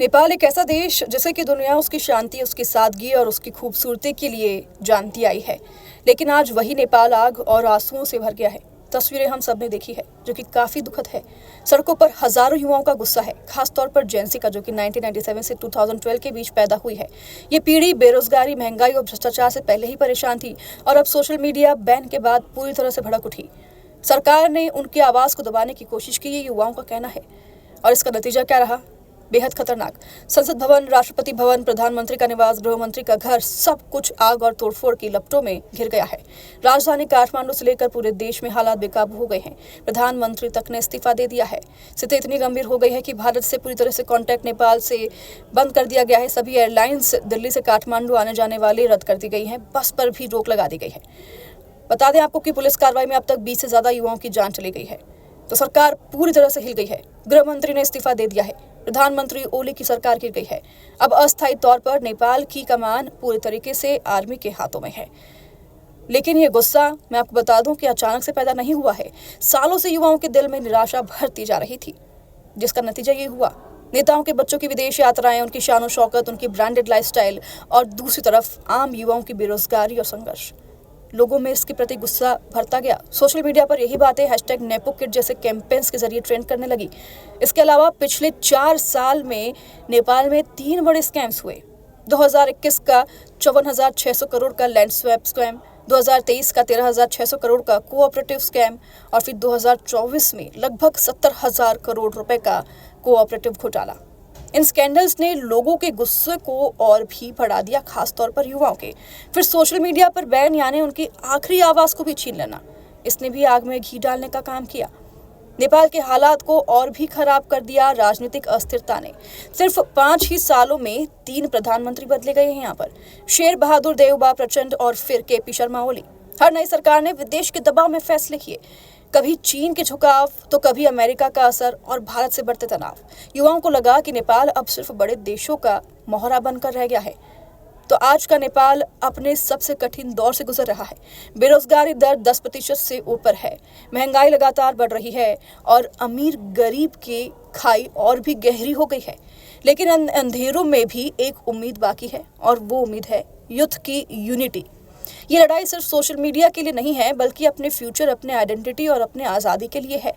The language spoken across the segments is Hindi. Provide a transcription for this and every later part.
नेपाल एक ऐसा देश जिसे कि दुनिया उसकी शांति, उसकी सादगी और उसकी खूबसूरती के लिए जानती आई है। लेकिन आज वही नेपाल आग और आंसुओं से भर गया है। तस्वीरें हम सब ने देखी है जो कि काफ़ी दुखद है। सड़कों पर हजारों युवाओं का गुस्सा है, खासतौर पर जेंसी का, जो कि 1997 से 2012 के बीच पैदा हुई है। ये पीढ़ी बेरोजगारी, महंगाई और भ्रष्टाचार से पहले ही परेशान थी और अब सोशल मीडिया बैन के बाद पूरी तरह से भड़क उठी। सरकार ने उनकी आवाज़ को दबाने की कोशिश की, ये युवाओं का कहना है। और इसका नतीजा क्या रहा? बेहद खतरनाक। संसद भवन, राष्ट्रपति भवन, प्रधानमंत्री का निवास, गृह मंत्री का घर, सब कुछ आग और तोड़फोड़ की लपटों में घिर गया है। राजधानी काठमांडू से लेकर पूरे देश में हालात बेकाबू हो गए हैं। प्रधानमंत्री तक ने इस्तीफा दे दिया है। स्थिति इतनी गंभीर हो गई है कि भारत से पूरी तरह से कांटेक्ट नेपाल से बंद कर दिया गया है। सभी एयरलाइंस दिल्ली से काठमांडू आने जाने वाली रद्द कर दी गई हैं। बस पर भी रोक लगा दी गई है। बता दें आपको कि पुलिस कार्रवाई में अब तक 20 से ज्यादा युवाओं की जान चली गई है। तो सरकार पूरी तरह से हिल गई है। गृह मंत्री ने इस्तीफा दे दिया है। प्रधानमंत्री ओली की सरकार गिर गई है। अब अस्थायी तौर पर नेपाल की कमान पूरी तरीके से आर्मी के हाथों में है। लेकिन ये गुस्सा, मैं आपको बता दूं कि अचानक से पैदा नहीं हुआ है। सालों से युवाओं के दिल में निराशा भरती जा रही थी, जिसका नतीजा ये हुआ। नेताओं के बच्चों की विदेश यात्राएं, उनकी शान और शौकत, उनकी ब्रांडेड लाइफस्टाइल, और दूसरी तरफ आम युवाओं की बेरोजगारी और संघर्ष। लोगों में इसके प्रति गुस्सा भरता गया। सोशल मीडिया पर यही बातें #नेपोकिट जैसे कैंपेन्स के जरिए ट्रेंड करने लगी। इसके अलावा पिछले 4 साल में नेपाल में 3 बड़े स्कैम्स हुए। 2021 का 54,600 करोड़ का लैंड स्वैप स्कैम, 2023 का 13,600 करोड़ का कोऑपरेटिव स्कैम और फिर 2024 में लगभग 70,000 करोड़ रुपए का कोऑपरेटिव घोटाला। इन स्कैंडल्स ने लोगों के गुस्से को और भी बढ़ा दिया, खासतौर पर युवाओं के। फिर सोशल मीडिया पर बैन, यानी उनकी आखिरी आवाज को भी छीन लेना, इसने भी आग में घी डालने का काम किया। नेपाल के हालात को और भी खराब कर दिया राजनीतिक अस्थिरता ने। सिर्फ 5 ही सालों में 3 प्रधानमंत्री बदले गए हैं यहाँ पर। शेर बहादुर देवबा प्रचंड और फिर केपी शर्मा ओली। हर नई सरकार ने विदेश के दबाव में फैसले किए, कभी चीन के झुकाव तो कभी अमेरिका का असर और भारत से बढ़ते तनाव। युवाओं को लगा कि नेपाल अब सिर्फ बड़े देशों का मोहरा बनकर रह गया है। तो आज का नेपाल अपने सबसे कठिन दौर से गुजर रहा है। बेरोजगारी दर 10% से ऊपर है, महंगाई लगातार बढ़ रही है और अमीर गरीब की खाई और भी गहरी हो गई है। लेकिन अंधेरों में भी एक उम्मीद बाकी है, और वो उम्मीद है युद्ध की यूनिटी। ये लड़ाई सिर्फ सोशल मीडिया के लिए नहीं है, बल्कि अपने फ्यूचर, अपने आइडेंटिटी और अपने आज़ादी के लिए है।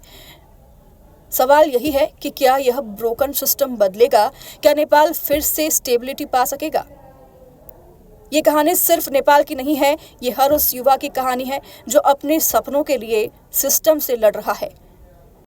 सवाल यही है कि क्या यह ब्रोकन सिस्टम बदलेगा? क्या नेपाल फिर से स्टेबिलिटी पा सकेगा? ये कहानी सिर्फ नेपाल की नहीं है, ये हर उस युवा की कहानी है जो अपने सपनों के लिए सिस्टम से लड़ रहा है।